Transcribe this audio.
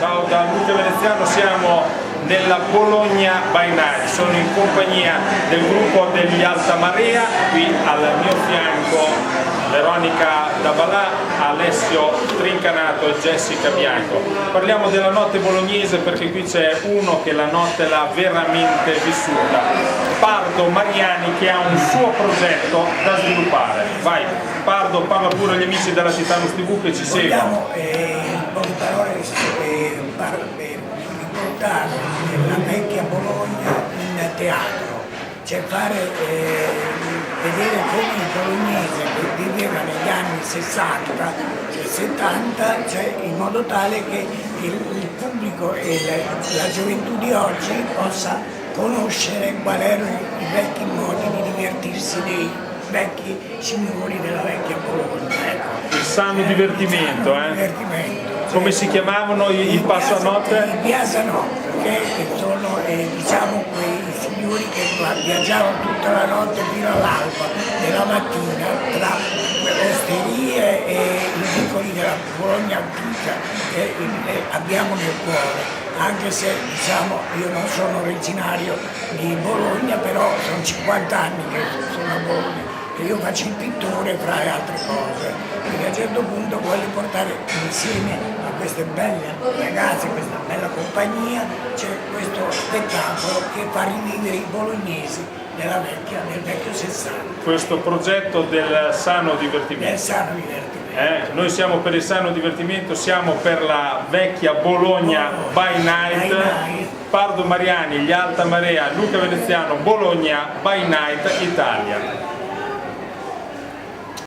Ciao da Luca Veneziano, siamo nella Bologna by Night, sono in compagnia del gruppo degli Alta Marea, qui al mio fianco Veronica Dabalà, Alessio Trincanato e Jessica Bianco. Parliamo della notte bolognese perché qui c'è uno che la notte l'ha veramente vissuta, Pardo Mariani, che ha un suo progetto da sviluppare. Vai Pardo, parla pure agli amici della Titanus TV che ci seguono. In poche parole riportare la vecchia Bologna in teatro, cioè fare vedere come il bolognese che viveva negli anni 60, cioè 70, cioè in modo tale che il pubblico e la gioventù di oggi possa conoscere quali erano i vecchi modi di divertirsi dei vecchi signori della vecchia Bologna. Ecco. Il sano divertimento, divertimento. Come si chiamavano i passanotte? I piazanotte, che sono diciamo quei signori che viaggiavano tutta la notte fino all'alba della mattina tra le osterie e i vicoli della Bologna antica che abbiamo nel cuore. Anche se diciamo io non sono originario di Bologna, però sono 50 anni che sono a Bologna. Io faccio il pittore fra le altre cose, quindi a un certo punto voglio portare insieme a queste belle ragazze, questa bella compagnia, c'è questo spettacolo che fa rivivere i bolognesi del vecchio 60. Questo progetto del sano divertimento. Del sano divertimento. Noi siamo per il sano divertimento, siamo per la vecchia Bologna by Night. Pardo Mariani, gli Alta Marea, Luca Veneziano, Bologna by Night Italia.